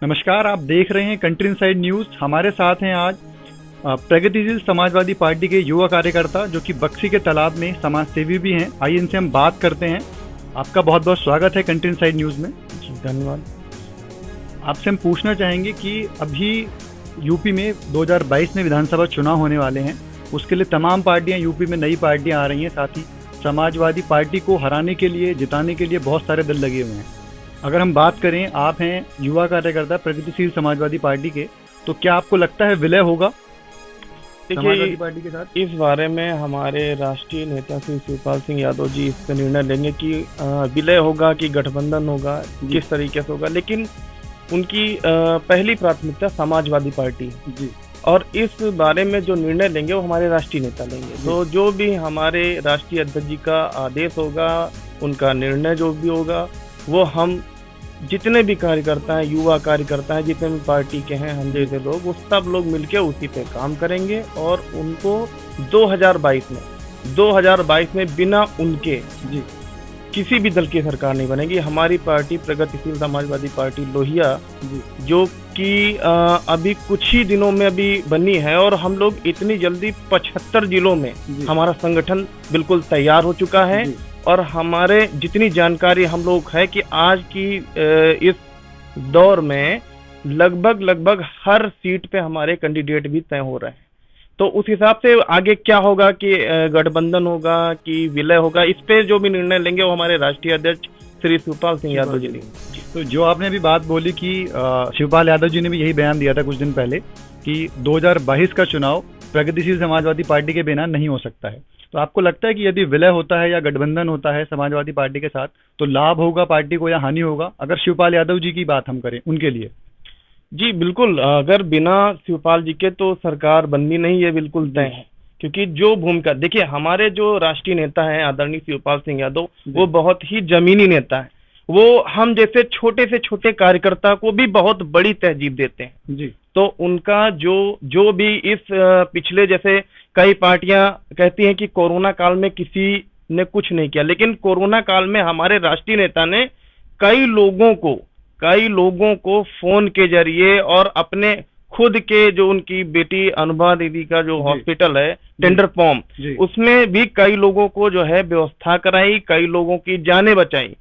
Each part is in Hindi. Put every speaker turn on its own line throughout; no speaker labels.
नमस्कार, आप देख रहे हैं कंट्री इनसाइड न्यूज। हमारे साथ हैं आज प्रगतिशील समाजवादी पार्टी के युवा कार्यकर्ता जो कि बक्सी के तालाब में समाज सेवी भी हैं। आइए इनसे हम बात करते हैं। आपका बहुत बहुत स्वागत है कंट्री इनसाइड न्यूज में।
जी धन्यवाद।
आपसे हम पूछना चाहेंगे कि अभी यूपी में 2022 में विधानसभा चुनाव होने वाले हैं। उसके लिए तमाम पार्टियां यूपी में नई पार्टियां आ रही हैं। साथ ही समाजवादी पार्टी को हराने के लिए, जिताने के लिए बहुत सारे दल लगे हुए हैं। अगर हम बात करें, आप हैं युवा कार्यकर्ता प्रगतिशील समाजवादी पार्टी के, तो क्या आपको लगता है विलय होगा समाजवादी पार्टी के साथ?
इस बारे में हमारे राष्ट्रीय नेता श्री शिवपाल सिंह यादव जी इस पर निर्णय लेंगे कि विलय होगा कि गठबंधन होगा, किस तरीके से होगा, लेकिन उनकी पहली प्राथमिकता समाजवादी पार्टी
जी।
और इस बारे में जो निर्णय लेंगे वो हमारे राष्ट्रीय नेता लेंगे। तो जो भी हमारे राष्ट्रीय अध्यक्ष जी का आदेश होगा, उनका निर्णय जो भी होगा, वो हम जितने भी कार्यकर्ता हैं, युवा कार्यकर्ता हैं, जितने भी पार्टी के हैं, हम जैसे लोग, वो सब लोग मिलकर उसी पे काम करेंगे और उनको 2022 में बिना उनके
जी
किसी भी दल की सरकार नहीं बनेगी। हमारी पार्टी प्रगतिशील समाजवादी पार्टी लोहिया
जी,
जो कि अभी कुछ ही दिनों में अभी बनी है और हम लोग इतनी जल्दी 75 जिलों में हमारा संगठन बिल्कुल तैयार हो चुका है। और हमारे जितनी जानकारी हम लोग है कि आज की इस दौर में लगभग हर सीट पे हमारे कैंडिडेट भी तय हो रहे हैं। तो उस हिसाब से आगे क्या होगा कि गठबंधन होगा कि विलय होगा, इस पे जो भी निर्णय लेंगे वो हमारे राष्ट्रीय अध्यक्ष श्री शिवपाल सिंह यादव जी लेंगे।
तो जो आपने अभी बात बोली कि शिवपाल यादव जी ने भी यही बयान दिया था कुछ दिन पहले कि 2022 का चुनाव प्रगतिशील समाजवादी पार्टी के बिना नहीं हो सकता है। तो आपको लगता है कि यदि विलय होता है या गठबंधन होता है समाजवादी पार्टी के साथ, तो लाभ होगा पार्टी को या हानि होगा, अगर शिवपाल यादव जी की बात हम करें उनके लिए?
जी बिल्कुल, अगर बिना शिवपाल जी के तो सरकार बननी नहीं, ये बिल्कुल तय है। क्योंकि जो भूमिका, देखिए, हमारे जो राष्ट्रीय नेता हैं आदरणीय शिवपाल सिंह यादव, वो बहुत ही जमीनी नेता है। वो हम जैसे छोटे से छोटे कार्यकर्ता को भी बहुत बड़ी तहजीब देते हैं
जी।
तो उनका जो भी इस पिछले, जैसे कई पार्टियां कहती हैं कि कोरोना काल में किसी ने कुछ नहीं किया, लेकिन कोरोना काल में हमारे राष्ट्रीय नेता ने कई लोगों को फोन के जरिए और अपने खुद के, जो उनकी बेटी अनुभा दीदी का जो हॉस्पिटल है टेंडर फॉर्म, उसमें भी कई लोगों को जो है व्यवस्था कराई, कई लोगों की जानें बचाई।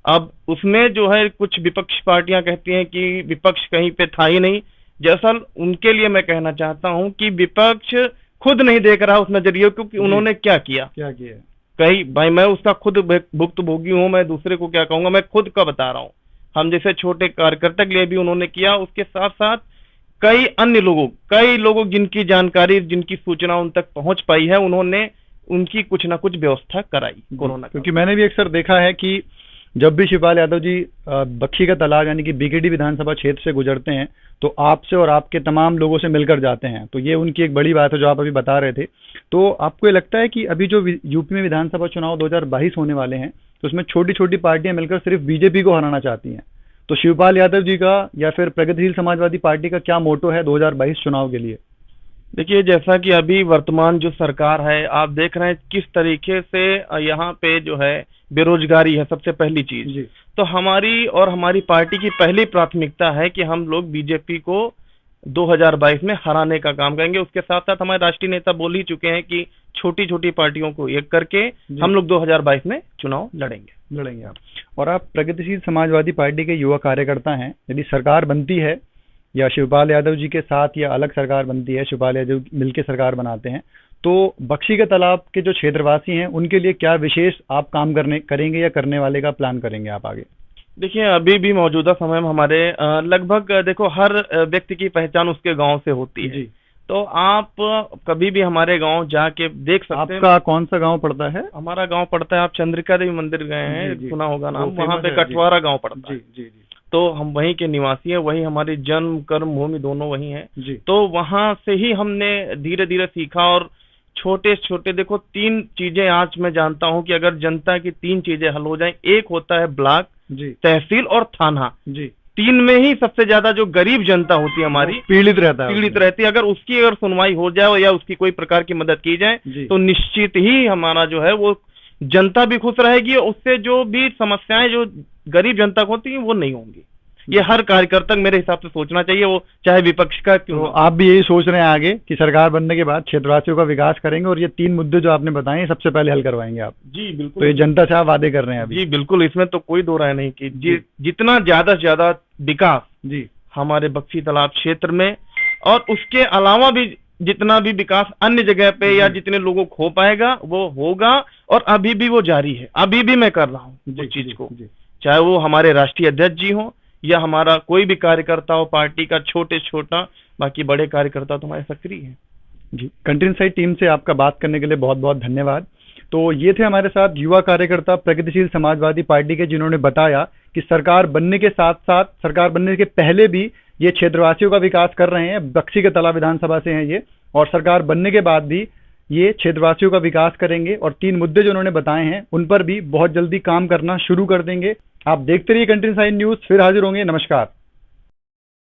अब उसमें जो है कुछ विपक्ष पार्टियां कहती हैं कि विपक्ष कहीं पे था ही नहीं। दरअसल उनके लिए मैं कहना चाहता हूं कि विपक्ष खुद नहीं देख रहा उस नजरिए को कि उन्होंने क्या किया। कहीं भाई, मैं उसका खुद भुक्तभोगी हूं, मैं दूसरे को क्या कहूंगा, मैं खुद का बता रहा हूं। हम जैसे छोटे कार्यकर्ता के लिए भी उन्होंने किया, उसके साथ साथ कई अन्य लोगों जिनकी जानकारी, जिनकी सूचना उन तक पहुंच पाई है, उन्होंने उनकी कुछ ना कुछ व्यवस्था कराई कोरोना।
क्योंकि मैंने भी अक्सर देखा है कि जब भी शिवपाल यादव जी बक्सी का तालाब यानी कि बीकेडी विधानसभा क्षेत्र से गुजरते हैं, तो आपसे और आपके तमाम लोगों से मिलकर जाते हैं। तो ये उनकी एक बड़ी बात है जो आप अभी बता रहे थे। तो आपको ये लगता है कि अभी जो यूपी में विधानसभा चुनाव 2022 होने वाले हैं, तो उसमें छोटी छोटी पार्टियां मिलकर सिर्फ बीजेपी को हराना चाहती हैं, तो शिवपाल यादव जी का या फिर प्रगतिशील समाजवादी पार्टी का क्या मोटो है 2022 चुनाव के लिए?
देखिए, जैसा कि अभी वर्तमान जो सरकार है, आप देख रहे हैं किस तरीके से यहाँ पे जो है बेरोजगारी है सबसे पहली चीज। तो हमारी पार्टी की पहली प्राथमिकता है कि हम लोग बीजेपी को 2022 में हराने का काम करेंगे। उसके साथ साथ हमारे राष्ट्रीय नेता बोल ही चुके हैं कि छोटी छोटी पार्टियों को एक करके हम लोग 2022 में चुनाव लड़ेंगे
आप। और आप प्रगतिशील समाजवादी पार्टी के युवा कार्यकर्ता हैं। यदि सरकार बनती है या शिवपाल यादव जी के साथ या अलग सरकार बनती है, शिवपाल यादव मिलकर सरकार बनाते हैं, तो बक्सी के तालाब के जो क्षेत्रवासी हैं उनके लिए क्या विशेष आप काम करेंगे या करने वाले का प्लान करेंगे आप आगे?
देखिए, अभी भी मौजूदा समय में हमारे लगभग, देखो, हर व्यक्ति की पहचान उसके गांव से होती है। तो आप कभी भी हमारे गांव जाके देख सकते हैं।
आपका कौन सा गांव पड़ता है?
हमारा गांव पड़ता है, आप चंद्रिका देवी मंदिर गए हैं, सुना होगा नाम, वहाँ पे कटवारा गाँव पड़ता है। तो हम वहीं के निवासी हैं, वही हमारी जन्म कर्म भूमि दोनों वही हैं। तो वहां से ही हमने धीरे धीरे सीखा और छोटे छोटे, देखो, 3 चीजें आज मैं जानता हूं कि अगर जनता की 3 चीजें हल हो जाएं, एक होता है ब्लॉक, तहसील और थाना। 3 में ही सबसे ज्यादा जो गरीब जनता होती है हमारी पीड़ित रहती है। अगर उसकी सुनवाई हो जाए या उसकी कोई प्रकार की मदद की जाए, तो निश्चित ही हमारा जो है वो जनता भी खुश रहेगी और उससे जो भी समस्याएं जो गरीब जनता को होती है वो नहीं होंगी। ये हर कार्यकर्ता को मेरे हिसाब से सोचना चाहिए, वो चाहे विपक्ष का क्यों
तो
हो।
आप भी यही सोच रहे हैं आगे कि सरकार बनने के बाद क्षेत्रवासियों का विकास करेंगे और ये 3 मुद्दे जो आपने बताए हैं सबसे पहले हल करवाएंगे आप?
जी
तो
बिल्कुल।
ये जनता से आप वादे कर रहे हैं अभी?
जी बिल्कुल, इसमें तो कोई दो राय नहीं कि जितना ज्यादा से ज्यादा विकास
जी
हमारे बख्शी तालाब क्षेत्र में और उसके अलावा भी जितना भी विकास अन्य जगह पे या जितने लोगों को हो पाएगा वो होगा, और अभी भी वो जारी है, अभी भी मैं कर रहा हूँ उस चीज को, चाहे वो हमारे राष्ट्रीय अध्यक्ष जी हो या हमारा कोई भी कार्यकर्ता हो पार्टी का, छोटे छोटा, बाकी बड़े कार्यकर्ता तो हमारे सक्रिय हैं।
जी, कंट्री इनसाइट टीम से आपका बात करने के लिए बहुत बहुत धन्यवाद। तो ये थे हमारे साथ युवा कार्यकर्ता प्रगतिशील समाजवादी पार्टी के, जिन्होंने बताया कि सरकार बनने के साथ साथ, सरकार बनने के पहले भी ये क्षेत्रवासियों का विकास कर रहे हैं। बख्शी के तला विधानसभा से हैं ये, और सरकार बनने के बाद भी ये क्षेत्रवासियों का विकास करेंगे और 3 मुद्दे जो उन्होंने बताए हैं उन पर भी बहुत जल्दी काम करना शुरू कर देंगे। आप देखते रहिए कंट्री इनसाइट न्यूज, फिर हाजिर होंगे। नमस्कार।